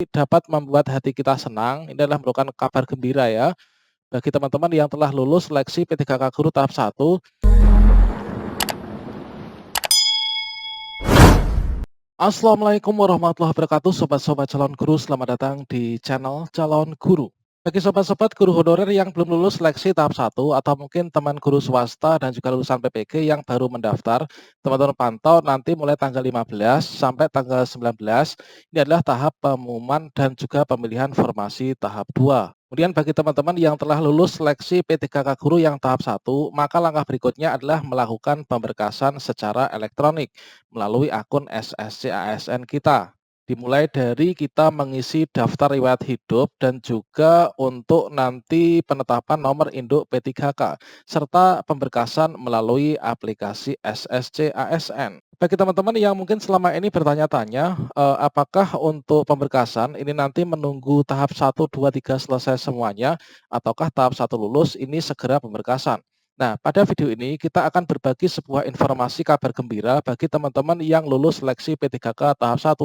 dapat membuat hati kita senang. Ini adalah merupakan kabar gembira ya, bagi teman-teman yang telah lulus seleksi P3K Guru tahap 1. Assalamualaikum warahmatullahi wabarakatuh, sobat-sobat calon guru, selamat datang di channel Calon Guru. Bagi sobat-sobat guru honorer yang belum lulus seleksi tahap 1 atau mungkin teman guru swasta dan juga lulusan PPG yang baru mendaftar, teman-teman pantau nanti mulai tanggal 15 sampai tanggal 19, ini adalah tahap pengumuman dan juga pemilihan formasi tahap 2. Kemudian bagi teman-teman yang telah lulus seleksi P3K Guru yang tahap 1, maka langkah berikutnya adalah melakukan pemberkasan secara elektronik melalui akun SSC ASN kita. Dimulai dari kita mengisi daftar riwayat hidup dan juga untuk nanti penetapan nomor induk P3K serta pemberkasan melalui aplikasi SSC ASN. Bagi teman-teman yang mungkin selama ini bertanya-tanya, apakah untuk pemberkasan ini nanti menunggu tahap 1, 2, 3 selesai semuanya ataukah tahap 1 lulus ini segera pemberkasan. Nah, pada video ini kita akan berbagi sebuah informasi kabar gembira bagi teman-teman yang lulus seleksi P3K tahap 1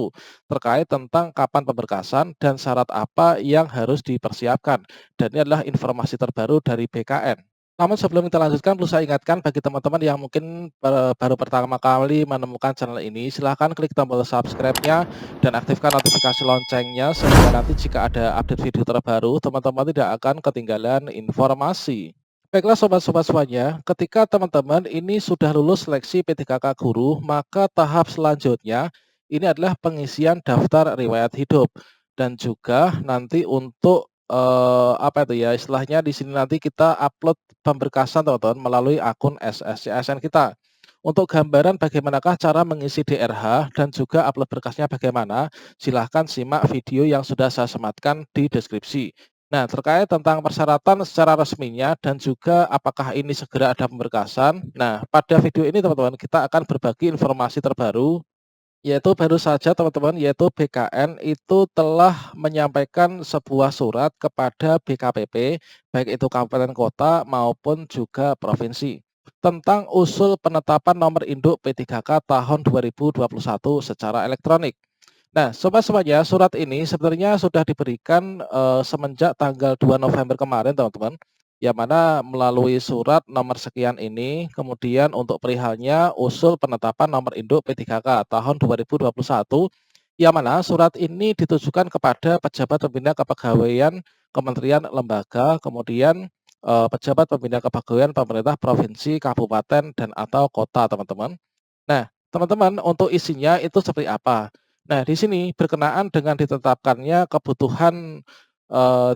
terkait tentang kapan pemberkasan dan syarat apa yang harus dipersiapkan. Dan ini adalah informasi terbaru dari BKN. Namun sebelum kita lanjutkan, perlu saya ingatkan bagi teman-teman yang mungkin baru pertama kali menemukan channel ini, silahkan klik tombol subscribe-nya dan aktifkan notifikasi loncengnya sehingga nanti jika ada update video terbaru, teman-teman tidak akan ketinggalan informasi. Baiklah sobat-sobat semuanya, ketika teman-teman ini sudah lulus seleksi P3K Guru, maka tahap selanjutnya ini adalah pengisian daftar riwayat hidup dan juga nanti untuk apa itu ya istilahnya di sini nanti kita upload pemberkasan teman-teman melalui akun SSCSN kita. Untuk gambaran bagaimanakah cara mengisi DRH dan juga upload berkasnya bagaimana, silahkan simak video yang sudah saya sematkan di deskripsi. Nah, terkait tentang persyaratan secara resminya dan juga apakah ini segera ada pemberkasan. Nah, pada video ini teman-teman kita akan berbagi informasi terbaru, yaitu baru saja teman-teman, yaitu BKN itu telah menyampaikan sebuah surat kepada BKPP, baik itu kabupaten kota maupun juga provinsi, tentang usul penetapan nomor induk P3K tahun 2021 secara elektronik. Nah, sobat semuanya, surat ini sebenarnya sudah diberikan semenjak tanggal 2 November kemarin, teman-teman. Yang mana melalui surat nomor sekian ini, kemudian untuk perihalnya usul penetapan nomor induk P3K tahun 2021, yang mana surat ini ditujukan kepada pejabat pembina kepegawaian kementerian lembaga, kemudian pejabat pembina kepegawaian pemerintah provinsi, kabupaten, dan atau kota, teman-teman. Nah, teman-teman, untuk isinya itu seperti apa? Nah, di sini berkenaan dengan ditetapkannya kebutuhan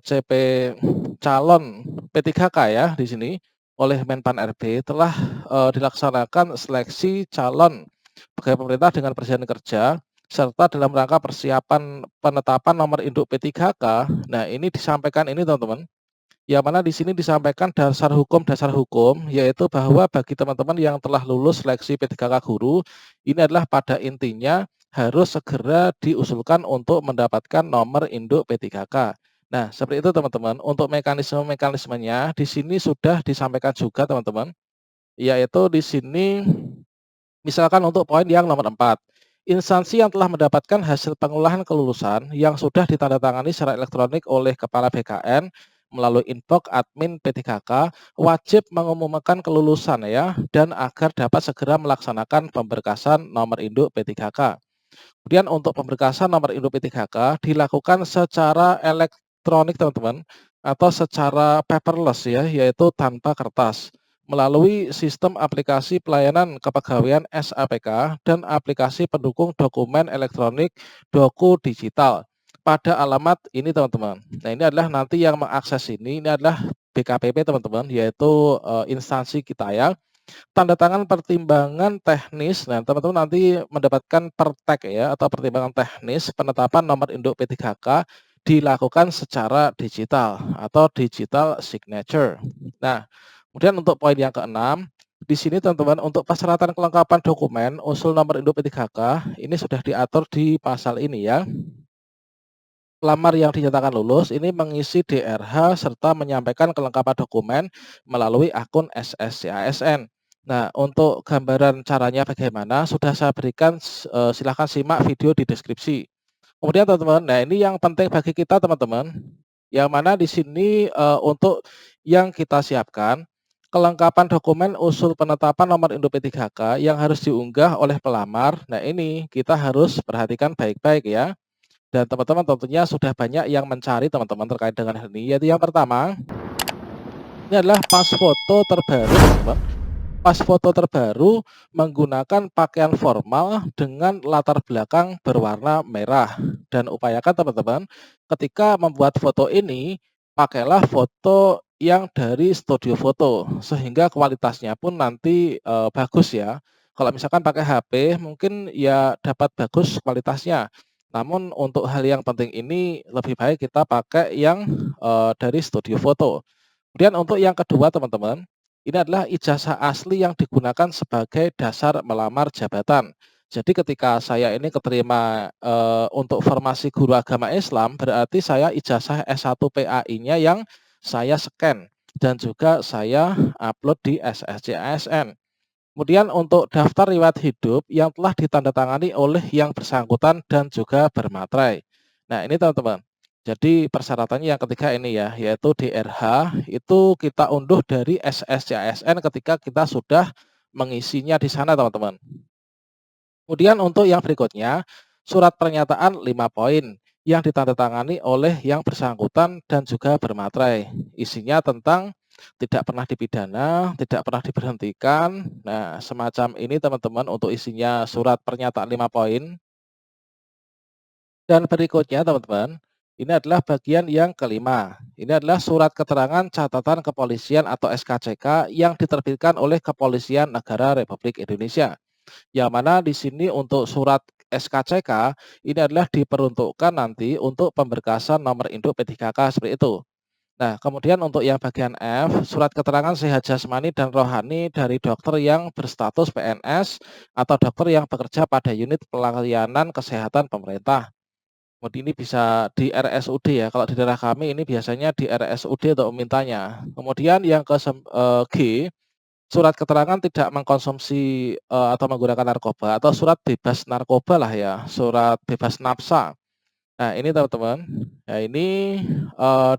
CP calon P3K ya di sini oleh Menpan RB telah dilaksanakan seleksi calon pegawai pemerintah dengan perjanjian kerja serta dalam rangka persiapan penetapan nomor induk P3K. Nah, ini disampaikan ini teman-teman, yang mana di sini disampaikan dasar hukum, yaitu bahwa bagi teman-teman yang telah lulus seleksi P3K Guru, ini adalah pada intinya harus segera diusulkan untuk mendapatkan nomor induk P3K. Nah, seperti itu teman-teman. Untuk mekanismenya di sini sudah disampaikan juga teman-teman, yaitu di sini misalkan untuk poin yang nomor 4. Instansi yang telah mendapatkan hasil pengolahan kelulusan yang sudah ditandatangani secara elektronik oleh Kepala BKN melalui inbox admin P3K wajib mengumumkan kelulusan ya dan agar dapat segera melaksanakan pemberkasan nomor induk P3K. Kemudian untuk pemberkasan nomor induk P3K dilakukan secara elektronik teman-teman atau secara paperless ya, yaitu tanpa kertas melalui sistem aplikasi pelayanan kepegawaian SAPK dan aplikasi pendukung dokumen elektronik Doku Digital pada alamat ini teman-teman. Nah, ini adalah nanti yang mengakses ini adalah BKPP teman-teman, yaitu instansi kita ya. Tanda tangan pertimbangan teknis. Nah, teman-teman nanti mendapatkan pertek ya atau pertimbangan teknis penetapan nomor induk P3K dilakukan secara digital atau digital signature. Nah, kemudian untuk poin yang keenam, di sini teman-teman untuk persyaratan kelengkapan dokumen usul nomor induk P3K ini sudah diatur di pasal ini ya. Pelamar yang dinyatakan lulus ini mengisi DRH serta menyampaikan kelengkapan dokumen melalui akun SSCASN. Nah, untuk gambaran caranya bagaimana sudah saya berikan, silahkan simak video di deskripsi. Kemudian teman-teman, nah ini yang penting bagi kita teman-teman, yang mana di sini, untuk yang kita siapkan, kelengkapan dokumen usul penetapan nomor induk P3K yang harus diunggah oleh pelamar. Nah ini kita harus perhatikan baik-baik ya. Dan teman-teman tentunya sudah banyak yang mencari teman-teman terkait dengan hal ini, yaitu yang pertama, ini adalah pas foto terbaru teman-teman. Pas foto terbaru menggunakan pakaian formal dengan latar belakang berwarna merah. Dan upayakan teman-teman, ketika membuat foto ini, pakailah foto yang dari studio foto, sehingga kualitasnya pun nanti bagus ya. Kalau misalkan pakai HP, mungkin ya dapat bagus kualitasnya. Namun untuk hal yang penting ini lebih baik kita pakai yang dari studio foto. Kemudian untuk yang kedua teman-teman, ini adalah ijazah asli yang digunakan sebagai dasar melamar jabatan. Jadi ketika saya ini keterima, untuk formasi guru agama Islam, berarti saya ijazah S1 PAI-nya yang saya scan dan juga saya upload di SSC ASN. Kemudian untuk daftar riwayat hidup yang telah ditandatangani oleh yang bersangkutan dan juga bermaterai. Nah ini teman-teman, jadi persyaratannya yang ketiga ini ya, yaitu DRH itu kita unduh dari SSCASN ketika kita sudah mengisinya di sana teman-teman. Kemudian untuk yang berikutnya, surat pernyataan 5 poin yang ditandatangani oleh yang bersangkutan dan juga bermaterai. Isinya tentang tidak pernah dipidana, tidak pernah diberhentikan. Nah, semacam ini teman-teman untuk isinya surat pernyataan 5 poin. Dan berikutnya teman-teman, ini adalah bagian yang kelima. Ini adalah surat keterangan catatan kepolisian atau SKCK yang diterbitkan oleh Kepolisian Negara Republik Indonesia. Yang mana di sini untuk surat SKCK ini adalah diperuntukkan nanti untuk pemberkasan nomor induk P3K seperti itu. Nah, kemudian untuk yang bagian F, surat keterangan sehat jasmani dan rohani dari dokter yang berstatus PNS atau dokter yang bekerja pada unit pelayanan kesehatan pemerintah. Kemudian ini bisa di RSUD ya, kalau di daerah kami ini biasanya di RSUD untuk memintanya. Kemudian yang G, surat keterangan tidak mengkonsumsi, atau menggunakan narkoba atau surat bebas narkoba lah ya, surat bebas nafsa. Nah ini teman-teman, nah ini,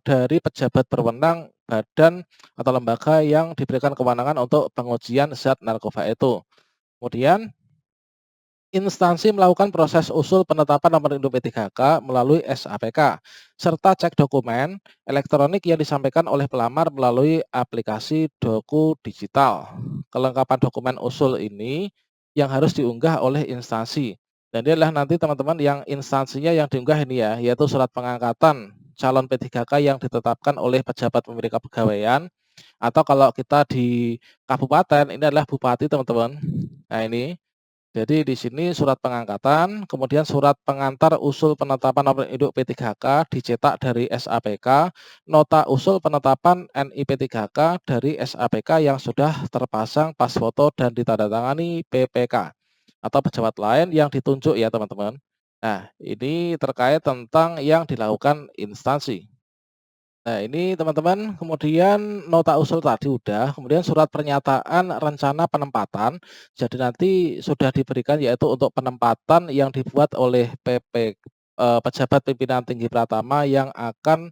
dari pejabat berwenang badan atau lembaga yang diberikan kewenangan untuk pengujian zat narkoba itu. Kemudian instansi melakukan proses usul penetapan nomor induk P3K melalui SAPK, serta cek dokumen elektronik yang disampaikan oleh pelamar melalui aplikasi Doku Digital. Kelengkapan dokumen usul ini yang harus diunggah oleh instansi. Dan ini adalah nanti teman-teman yang instansinya yang diunggah ini ya, yaitu surat pengangkatan calon P3K yang ditetapkan oleh pejabat pemberi kepegawaian, atau kalau kita di kabupaten ini adalah bupati teman-teman. Nah ini. Jadi di sini surat pengangkatan, kemudian surat pengantar usul penetapan nomor induk P3K dicetak dari SAPK, nota usul penetapan NIP 3K dari SAPK yang sudah terpasang pas foto dan ditandatangani PPK atau pejabat lain yang ditunjuk ya teman-teman. Nah, ini terkait tentang yang dilakukan instansi. Nah, ini teman-teman, kemudian nota usul tadi udah, kemudian surat pernyataan rencana penempatan. Jadi nanti sudah diberikan yaitu untuk penempatan yang dibuat oleh pejabat pimpinan tinggi pratama yang akan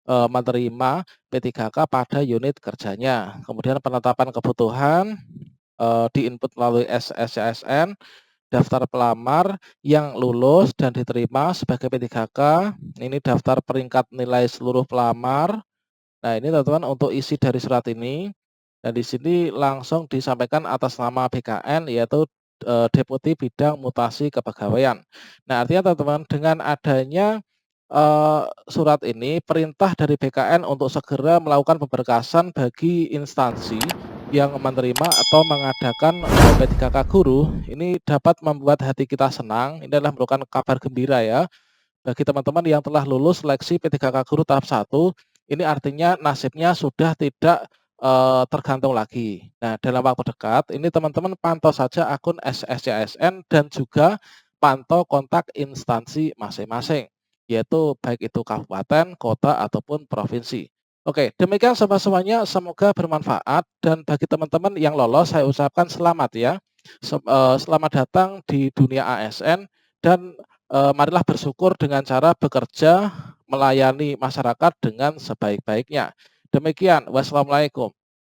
menerima P3K pada unit kerjanya. Kemudian penetapan kebutuhan diinput melalui SSCSN, daftar pelamar yang lulus dan diterima sebagai P3K. Ini daftar peringkat nilai seluruh pelamar. Nah, ini teman-teman untuk isi dari surat ini, dan di sini langsung disampaikan atas nama BKN yaitu, Deputi Bidang Mutasi Kepegawaian. Nah, artinya teman-teman dengan adanya, surat ini perintah dari BKN untuk segera melakukan pemberkasan bagi instansi yang menerima atau mengadakan, P3K guru, ini dapat membuat hati kita senang, ini adalah merupakan kabar gembira ya. Bagi teman-teman yang telah lulus seleksi P3K Guru tahap 1, ini artinya nasibnya sudah tidak, tergantung lagi. Nah, dalam waktu dekat ini teman-teman pantau saja akun SSCSN dan juga pantau kontak instansi masing-masing, yaitu baik itu kabupaten, kota, ataupun provinsi. Oke, demikian sobat semuanya, semoga bermanfaat dan bagi teman-teman yang lolos saya ucapkan selamat ya. Selamat datang di dunia ASN dan marilah bersyukur dengan cara bekerja melayani masyarakat dengan sebaik-baiknya. Demikian, wassalamualaikum.